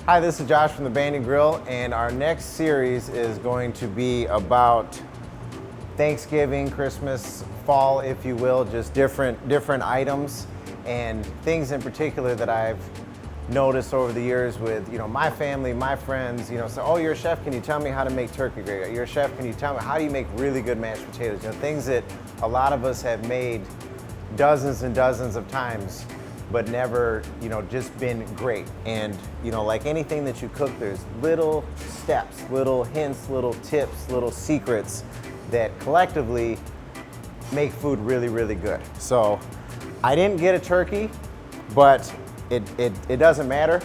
Hi, this is Josh from the Band and Grill, and our next series is going to be about Thanksgiving, Christmas, fall, if you will, just different items and things in particular that I've noticed over the years with, my family, my friends, so, oh, you're a chef, can you tell me how to make turkey gravy? You're a chef, can you tell me, how do you make really good mashed potatoes? Things that a lot of us have made dozens and dozens of times, but never, just been great. And, like anything that you cook, there's little steps, little hints, little tips, little secrets that collectively make food really, really good. So I didn't get a turkey, but it doesn't matter.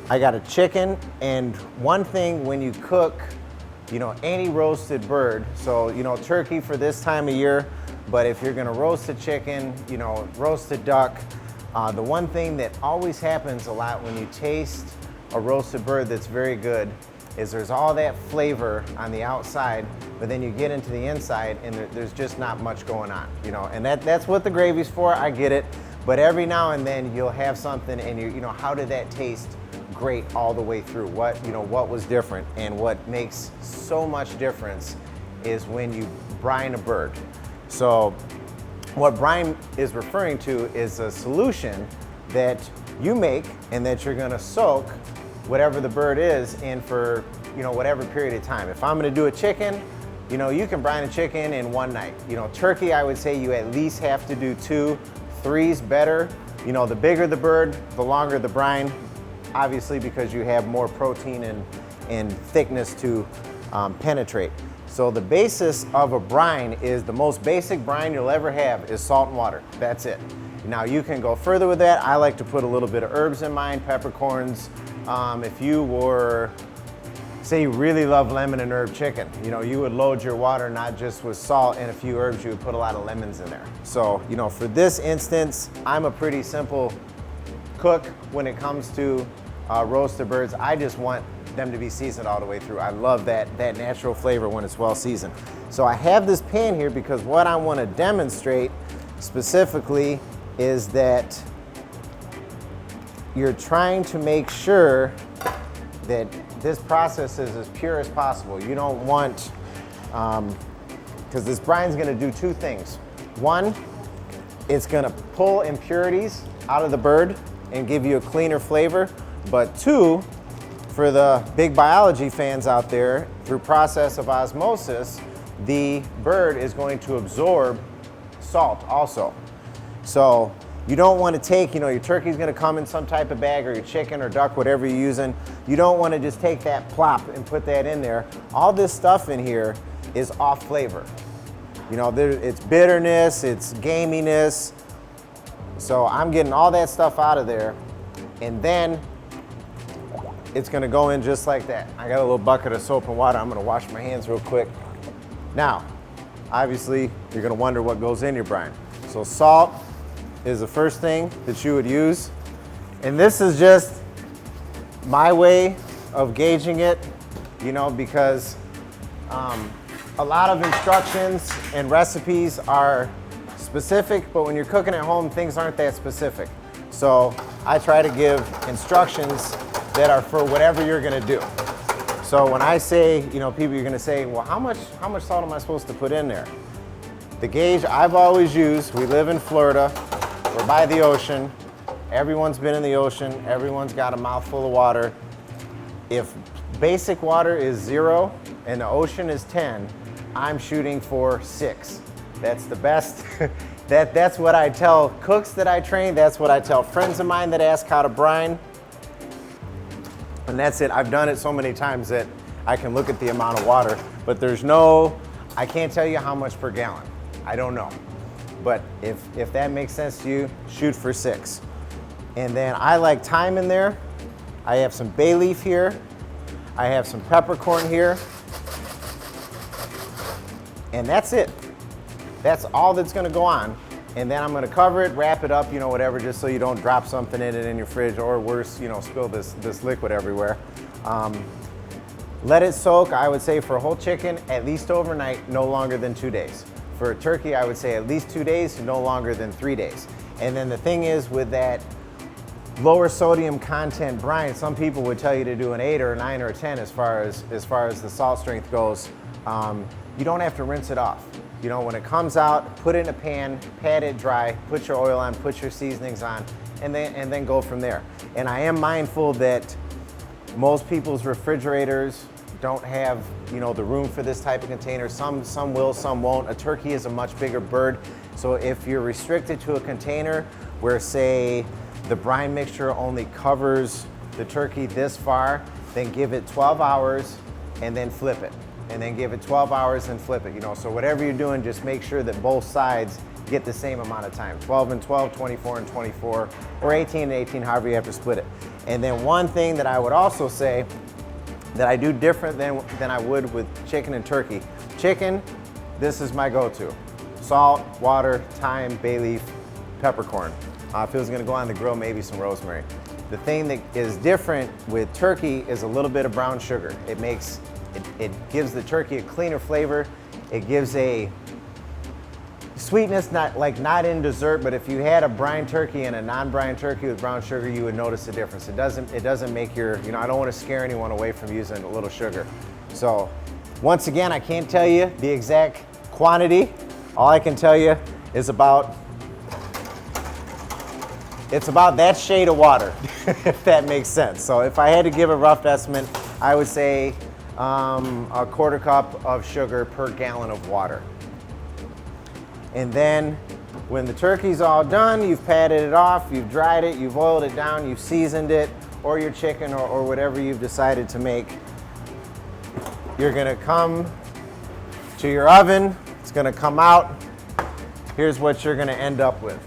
I got a chicken, and one thing when you cook, any roasted bird, so, turkey for this time of year, but if you're gonna roast a chicken, roast a duck, the one thing that always happens a lot when you taste a roasted bird that's very good is there's all that flavor on the outside, but then you get into the inside and there's just not much going on, and that's what the gravy's for, I get it, but every now and then you'll have something and how did that taste great all the way through? What was different? And what makes so much difference is when you brine a bird. So what brine is referring to is a solution that you make and that you're gonna soak whatever the bird is in for whatever period of time. If I'm gonna do a chicken, you can brine a chicken in one night. Turkey, I would say you at least have to do 2, 3's better. The bigger the bird, the longer the brine, obviously because you have more protein and thickness to penetrate. So the basis of a brine is the most basic brine you'll ever have is salt and water. That's it. Now you can go further with that. I like to put a little bit of herbs in mine, peppercorns. If you were, say you really love lemon and herb chicken, you would load your water not just with salt and a few herbs, you would put a lot of lemons in there. So, for this instance, I'm a pretty simple cook when it comes to roasted birds. I just want them to be seasoned all the way through. I love that natural flavor when it's well seasoned. So I have this pan here because what I want to demonstrate specifically is that you're trying to make sure that this process is as pure as possible. You don't want, because this brine's gonna do 2 things. One, it's gonna pull impurities out of the bird and give you a cleaner flavor. But 2, for the big biology fans out there, through process of osmosis, the bird is going to absorb salt also. So you don't want to take, your turkey's going to come in some type of bag, or your chicken or duck, whatever you're using. You don't want to just take that plop and put that in there. All this stuff in here is off flavor. It's bitterness, it's gaminess. So I'm getting all that stuff out of there, and then it's gonna go in just like that. I got a little bucket of soap and water. I'm gonna wash my hands real quick. Now, obviously, you're gonna wonder what goes in your brine. So salt is the first thing that you would use. And this is just my way of gauging it, because a lot of instructions and recipes are specific, but when you're cooking at home, things aren't that specific. So I try to give instructions that are for whatever you're gonna do. So when I say, people are gonna say, well, how much salt am I supposed to put in there? The gauge I've always used, we live in Florida, we're by the ocean, everyone's been in the ocean, everyone's got a mouthful of water. If basic water is 0 and the ocean is 10, I'm shooting for 6. That's the best. That's what I tell cooks that I train, that's what I tell friends of mine that ask how to brine. And that's it. I've done it so many times that I can look at the amount of water, but I can't tell you how much per gallon. I don't know. But if that makes sense to you, shoot for 6. And then I like thyme in there. I have some bay leaf here. I have some peppercorn here. And that's it. That's all that's gonna go on. And then I'm gonna cover it, wrap it up, whatever, just so you don't drop something in it in your fridge, or worse, spill this liquid everywhere. Let it soak, I would say for a whole chicken, at least overnight, no longer than 2 days. For a turkey, I would say at least 2 days, no longer than 3 days. And then the thing is with that lower sodium content brine, some people would tell you to do an 8 or a 9 or a 10 as far as the salt strength goes. You don't have to rinse it off. You know, when it comes out, put it in a pan, pat it dry, put your oil on, put your seasonings on, and then go from there. And I am mindful that most people's refrigerators don't have, you know, the room for this type of container. Some will, some won't. A turkey is a much bigger bird. So if you're restricted to a container where, say, the brine mixture only covers the turkey this far, then give it 12 hours and then flip it. And then give it 12 hours and flip it, you know. So whatever you're doing, just make sure that both sides get the same amount of time. 12 and 12, 24 and 24, or 18 and 18, however you have to split it. And then one thing that I would also say that I do different than I would with chicken and turkey. Chicken, this is my go-to. Salt, water, thyme, bay leaf, peppercorn. If it was gonna go on the grill, maybe some rosemary. The thing that is different with turkey is a little bit of brown sugar. It gives the turkey a cleaner flavor. It gives a sweetness, not in dessert, but if you had a brine turkey and a non-brine turkey with brown sugar, you would notice the difference. It doesn't make your, you know, I don't want to scare anyone away from using a little sugar. So once again, I can't tell you the exact quantity. All I can tell you is it's about that shade of water, if that makes sense. So if I had to give a rough estimate, I would say a quarter cup of sugar per gallon of water. And then when the turkey's all done, you've patted it off, you've dried it, you've oiled it down, you've seasoned it, or your chicken or whatever you've decided to make. You're gonna come to your oven, it's gonna come out. Here's what you're gonna end up with.